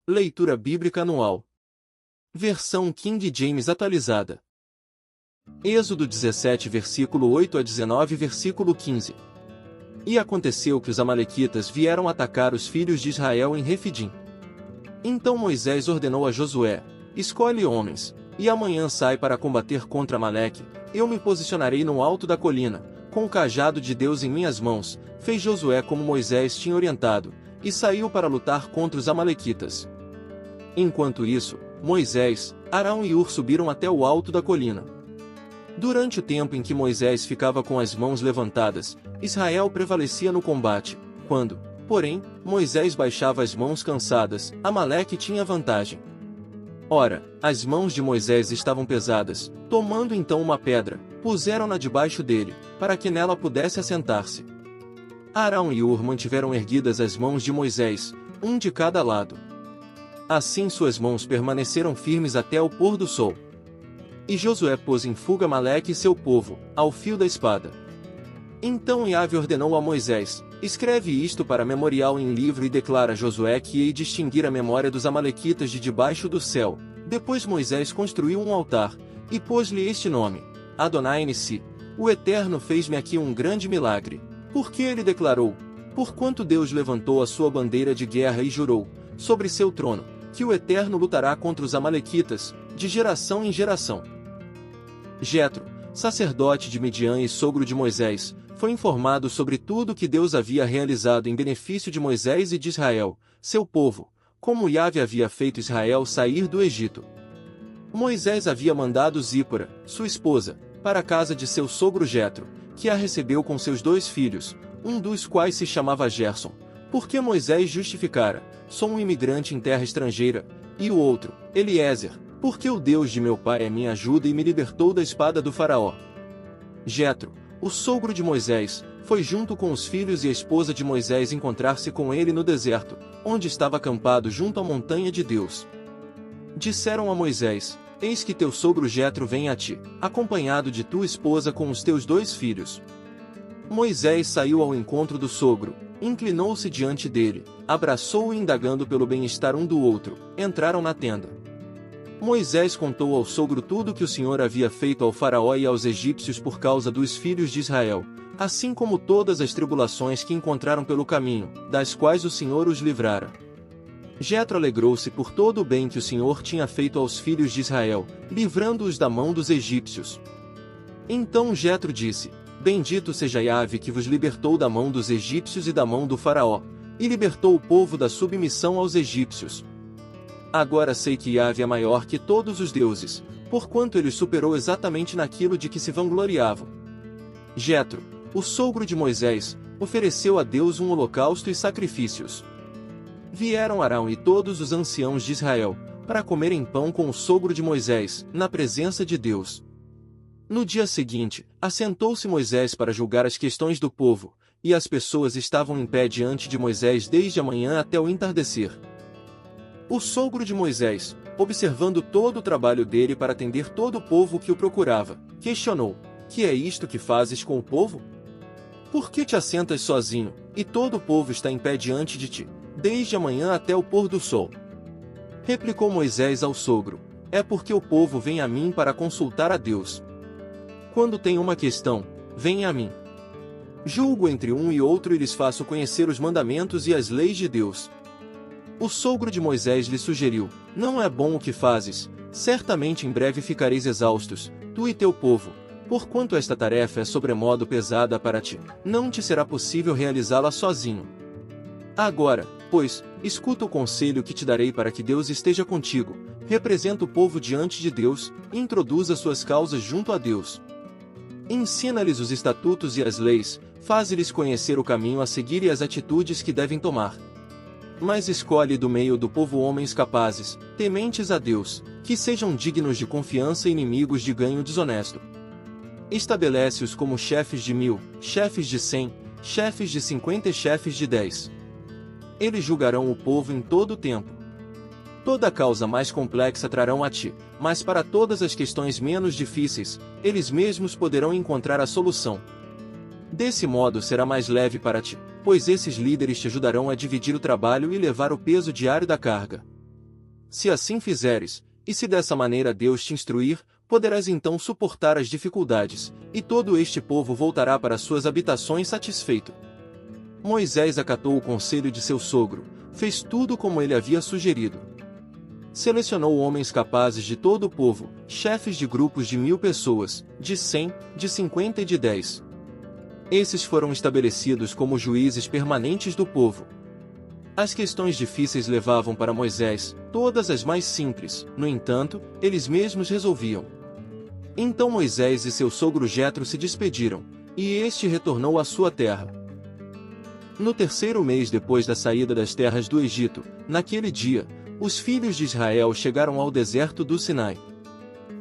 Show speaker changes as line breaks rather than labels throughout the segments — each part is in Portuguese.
Leitura Bíblica Anual. Versão King James atualizada. Êxodo 17 versículo 8 a 19 versículo 15. E aconteceu que os amalequitas vieram atacar os filhos de Israel em Refidim. Então Moisés ordenou a Josué: escolhe homens, e amanhã sai para combater contra Amaleque. Eu me posicionarei no alto da colina, com o cajado de Deus em minhas mãos. Fez Josué como Moisés tinha orientado, e saiu para lutar contra os amalequitas. Enquanto isso, Moisés, Arão e Hur subiram até o alto da colina. Durante o tempo em que Moisés ficava com as mãos levantadas, Israel prevalecia no combate. Quando, porém, Moisés baixava as mãos cansadas, Amaleque tinha vantagem. Ora, as mãos de Moisés estavam pesadas. Tomando então uma pedra, puseram-na debaixo dele, para que nela pudesse assentar-se. Arão e Hur mantiveram erguidas as mãos de Moisés, um de cada lado. Assim suas mãos permaneceram firmes até o pôr do sol. E Josué pôs em fuga Amaleque e seu povo, ao fio da espada. Então Yahvé ordenou a Moisés: escreve isto para memorial em livro e declara a Josué que hei distinguir a memória dos amalequitas de debaixo do céu. Depois Moisés construiu um altar, e pôs-lhe este nome: Adonai Nissi. O Eterno fez-me aqui um grande milagre. Porque ele declarou: porquanto Deus levantou a sua bandeira de guerra e jurou, sobre seu trono, que o Eterno lutará contra os amalequitas, de geração em geração. Jetro, sacerdote de Midian e sogro de Moisés, foi informado sobre tudo que Deus havia realizado em benefício de Moisés e de Israel, seu povo, como Yahvé havia feito Israel sair do Egito. Moisés havia mandado Zípora, sua esposa, para a casa de seu sogro Jetro, que a recebeu com seus 2 filhos, um dos quais se chamava Gerson, porque Moisés justificara: sou um imigrante em terra estrangeira, e o outro, Eliezer, porque o Deus de meu pai é minha ajuda e me libertou da espada do faraó. Jetro, o sogro de Moisés, foi junto com os filhos e a esposa de Moisés encontrar-se com ele no deserto, onde estava acampado junto à montanha de Deus. Disseram a Moisés: eis que teu sogro Jetro vem a ti, acompanhado de tua esposa com os teus 2 filhos. Moisés saiu ao encontro do sogro, inclinou-se diante dele, abraçou-o e indagando pelo bem-estar um do outro, entraram na tenda. Moisés contou ao sogro tudo que o Senhor havia feito ao faraó e aos egípcios por causa dos filhos de Israel, assim como todas as tribulações que encontraram pelo caminho, das quais o Senhor os livrara. Jetro alegrou-se por todo o bem que o Senhor tinha feito aos filhos de Israel, livrando-os da mão dos egípcios. Então Jetro disse: bendito seja Yahvé que vos libertou da mão dos egípcios e da mão do faraó, e libertou o povo da submissão aos egípcios. Agora sei que Yahvé é maior que todos os deuses, porquanto ele os superou exatamente naquilo de que se vangloriavam. Jetro, o sogro de Moisés, ofereceu a Deus um holocausto e sacrifícios. Vieram Arão e todos os anciãos de Israel, para comerem pão com o sogro de Moisés, na presença de Deus. No dia seguinte, assentou-se Moisés para julgar as questões do povo, e as pessoas estavam em pé diante de Moisés desde a manhã até o entardecer. O sogro de Moisés, observando todo o trabalho dele para atender todo o povo que o procurava, questionou: que é isto que fazes com o povo? Por que te assentas sozinho, e todo o povo está em pé diante de ti, desde a manhã até o pôr do sol? Replicou Moisés ao sogro: é porque o povo vem a mim para consultar a Deus. Quando tem uma questão, vem a mim. Julgo entre um e outro e lhes faço conhecer os mandamentos e as leis de Deus. O sogro de Moisés lhe sugeriu: não é bom o que fazes, certamente em breve ficareis exaustos, tu e teu povo, porquanto esta tarefa é sobremodo pesada para ti, não te será possível realizá-la sozinho. Agora, pois, escuta o conselho que te darei para que Deus esteja contigo, representa o povo diante de Deus, e introduza suas causas junto a Deus. Ensina-lhes os estatutos e as leis, faze-lhes conhecer o caminho a seguir e as atitudes que devem tomar. Mas escolhe do meio do povo homens capazes, tementes a Deus, que sejam dignos de confiança e inimigos de ganho desonesto. Estabelece-os como chefes de 1000, chefes de 100, chefes de 50 e chefes de 10. Eles julgarão o povo em todo o tempo. Toda causa mais complexa trarão a ti, mas para todas as questões menos difíceis, eles mesmos poderão encontrar a solução. Desse modo será mais leve para ti, pois esses líderes te ajudarão a dividir o trabalho e levar o peso diário da carga. se assim fizeres, e se dessa maneira Deus te instruir, poderás então suportar as dificuldades, e todo este povo voltará para suas habitações satisfeito. Moisés acatou o conselho de seu sogro, fez tudo como ele havia sugerido. Selecionou homens capazes de todo o povo, chefes de grupos de 1000 pessoas, de 100, de 50 e de 10. Esses foram estabelecidos como juízes permanentes do povo. As questões difíceis levavam para Moisés, todas as mais simples, no entanto, eles mesmos resolviam. Então Moisés e seu sogro Jetro se despediram, e este retornou à sua terra. No terceiro mês depois da saída das terras do Egito, naquele dia, os filhos de Israel chegaram ao deserto do Sinai.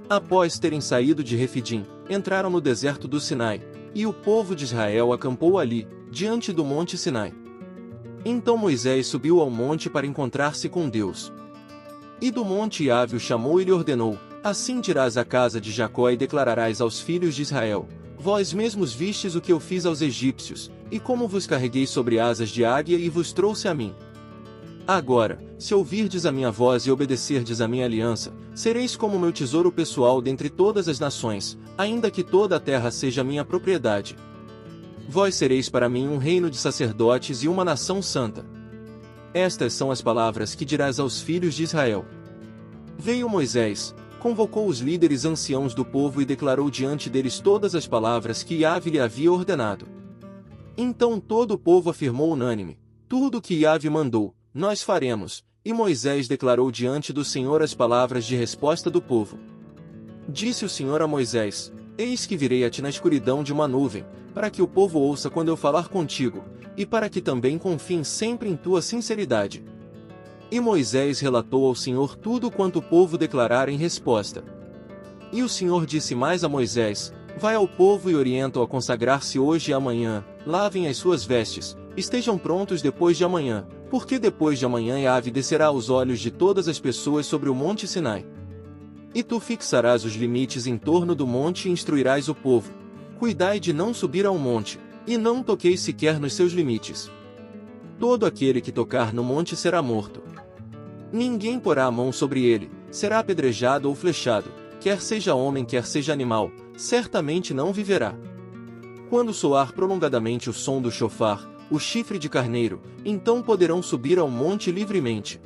Após terem saído de Refidim, entraram no deserto do Sinai, e o povo de Israel acampou ali, diante do monte Sinai. Então Moisés subiu ao monte para encontrar-se com Deus. E do monte Yahvé o chamou e lhe ordenou: assim dirás à casa de Jacó e declararás aos filhos de Israel: vós mesmos vistes o que eu fiz aos egípcios, e como vos carreguei sobre asas de águia e vos trouxe a mim. Agora, se ouvirdes a minha voz e obedecerdes à minha aliança, sereis como meu tesouro pessoal dentre todas as nações, ainda que toda a terra seja minha propriedade. Vós sereis para mim um reino de sacerdotes e uma nação santa. Estas são as palavras que dirás aos filhos de Israel. Veio Moisés, convocou os líderes anciãos do povo e declarou diante deles todas as palavras que Yahvé lhe havia ordenado. Então todo o povo afirmou unânime: tudo o que Yahvé mandou, nós faremos, e Moisés declarou diante do Senhor as palavras de resposta do povo. Disse o Senhor a Moisés: eis que virei a ti na escuridão de uma nuvem, para que o povo ouça quando eu falar contigo, e para que também confiem sempre em tua sinceridade. E Moisés relatou ao Senhor tudo quanto o povo declarara em resposta. E o Senhor disse mais a Moisés: vai ao povo e orienta-o a consagrar-se hoje e amanhã, lavem as suas vestes, estejam prontos depois de amanhã, porque depois de amanhã Yahvé descerá aos olhos de todas as pessoas sobre o monte Sinai. E tu fixarás os limites em torno do monte e instruirás o povo: cuidai de não subir ao monte, e não toqueis sequer nos seus limites. Todo aquele que tocar no monte será morto. Ninguém porá a mão sobre ele, será apedrejado ou flechado, quer seja homem quer seja animal, certamente não viverá. Quando soar prolongadamente o som do chofar, o chifre de carneiro, então poderão subir ao monte livremente.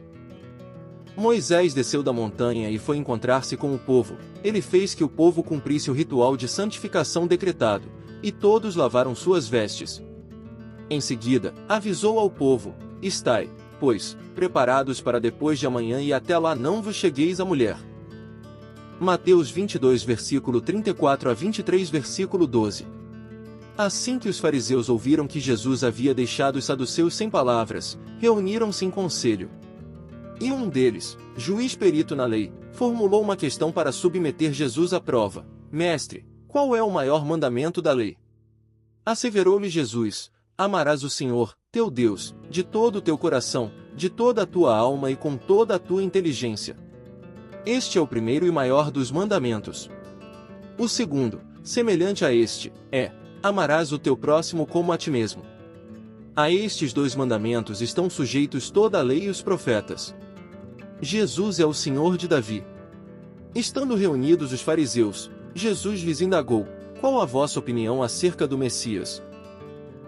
Moisés desceu da montanha e foi encontrar-se com o povo. Ele fez que o povo cumprisse o ritual de santificação decretado, e todos lavaram suas vestes. Em seguida, avisou ao povo: estai, pois, preparados para depois de amanhã e até lá não vos chegueis à mulher. Mateus 22 versículo 34 a 23 versículo 12. Assim que os fariseus ouviram que Jesus havia deixado os saduceus sem palavras, reuniram-se em conselho. E um deles, juiz perito na lei, formulou uma questão para submeter Jesus à prova: mestre, qual é o maior mandamento da lei? Asseverou-lhe Jesus: amarás o Senhor, teu Deus, de todo o teu coração, de toda a tua alma e com toda a tua inteligência. Este é o primeiro e maior dos mandamentos. O segundo, semelhante a este, é: amarás o teu próximo como a ti mesmo. A estes 2 mandamentos estão sujeitos toda a lei e os profetas. Jesus é o Senhor de Davi. Estando reunidos os fariseus, Jesus lhes indagou: qual a vossa opinião acerca do Messias?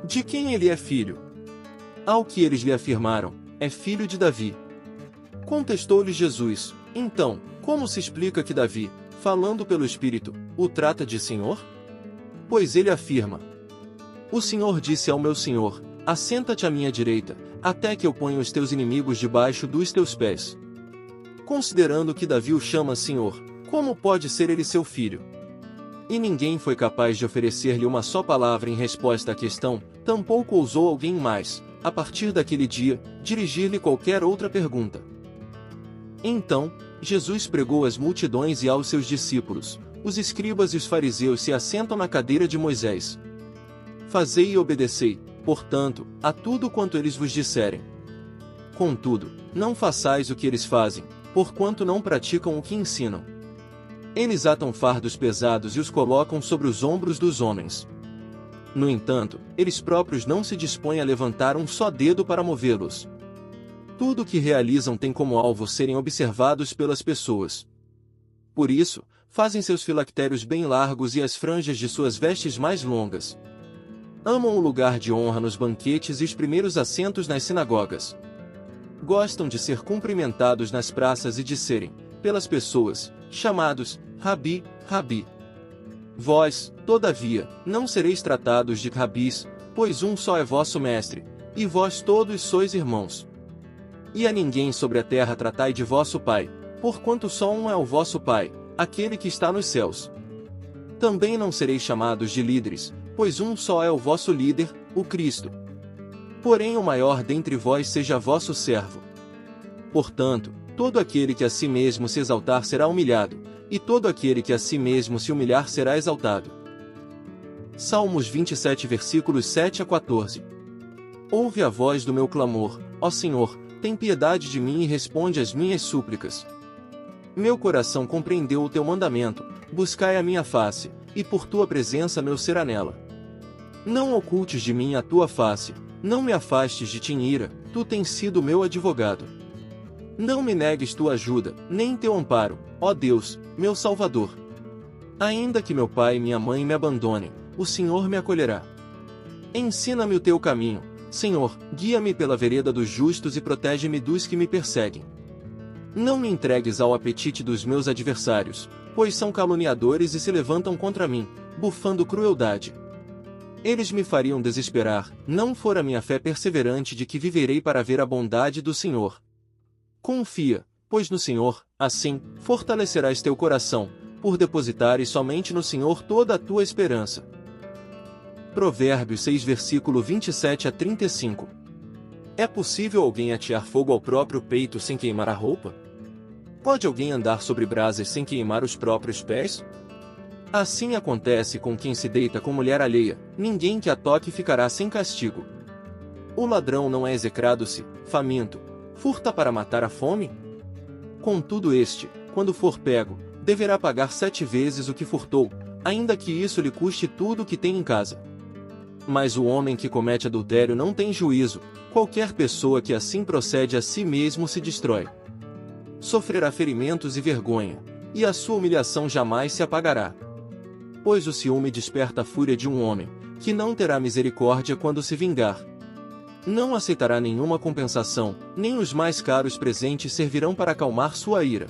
De quem ele é filho? Ao que eles lhe afirmaram: é filho de Davi. Contestou-lhe Jesus: então, como se explica que Davi, falando pelo Espírito, o trata de Senhor? Pois ele afirma: o Senhor disse ao meu Senhor: assenta-te à minha direita, até que eu ponha os teus inimigos debaixo dos teus pés. Considerando que Davi o chama Senhor, como pode ser ele seu filho? E ninguém foi capaz de oferecer-lhe uma só palavra em resposta à questão, tampouco ousou alguém mais, a partir daquele dia, dirigir-lhe qualquer outra pergunta. Então, Jesus pregou às multidões e aos seus discípulos: os escribas e os fariseus se assentam na cadeira de Moisés. Fazei e obedecei, portanto, a tudo quanto eles vos disserem. Contudo, não façais o que eles fazem, porquanto não praticam o que ensinam. Eles atam fardos pesados e os colocam sobre os ombros dos homens. No entanto, eles próprios não se dispõem a levantar um só dedo para movê-los. Tudo o que realizam tem como alvo serem observados pelas pessoas. Por isso, fazem seus filactérios bem largos e as franjas de suas vestes mais longas. Amam o lugar de honra nos banquetes e os primeiros assentos nas sinagogas. Gostam de ser cumprimentados nas praças e de serem, pelas pessoas, chamados Rabi, Rabi. Vós, todavia, não sereis tratados de rabis, pois um só é vosso mestre, e vós todos sois irmãos. E a ninguém sobre a terra tratai de vosso pai, porquanto só um é o vosso pai, aquele que está nos céus. Também não sereis chamados de líderes, pois um só é o vosso líder, o Cristo. Porém o maior dentre vós seja vosso servo. Portanto, todo aquele que a si mesmo se exaltar será humilhado, e todo aquele que a si mesmo se humilhar será exaltado. Salmos 27 versículos 7 a 14. Ouve a voz do meu clamor, ó Senhor, tem piedade de mim e responde às minhas súplicas. Meu coração compreendeu o teu mandamento, buscai a minha face, e por tua presença meu ser anela. Não ocultes de mim a tua face, não me afastes de ti em ira, tu tens sido meu advogado. Não me negues tua ajuda, nem teu amparo, ó Deus, meu Salvador. Ainda que meu pai e minha mãe me abandonem, o Senhor me acolherá. Ensina-me o teu caminho, Senhor, guia-me pela vereda dos justos e protege-me dos que me perseguem. Não me entregues ao apetite dos meus adversários, pois são caluniadores e se levantam contra mim, bufando crueldade. Eles me fariam desesperar, não fora minha fé perseverante de que viverei para ver a bondade do Senhor. Confia, pois no Senhor, assim, fortalecerás teu coração, por depositares somente no Senhor toda a tua esperança. Provérbios 6 versículo 27 a 35. É possível alguém atear fogo ao próprio peito sem queimar a roupa? Pode alguém andar sobre brasas sem queimar os próprios pés? Assim acontece com quem se deita com mulher alheia, ninguém que a toque ficará sem castigo. O ladrão não é execrado se, faminto, furta para matar a fome? Contudo este, quando for pego, deverá pagar 7 vezes o que furtou, ainda que isso lhe custe tudo o que tem em casa. Mas o homem que comete adultério não tem juízo, qualquer pessoa que assim procede a si mesmo se destrói. Sofrerá ferimentos e vergonha, e a sua humilhação jamais se apagará. Pois o ciúme desperta a fúria de um homem, que não terá misericórdia quando se vingar. Não aceitará nenhuma compensação, nem os mais caros presentes servirão para acalmar sua ira.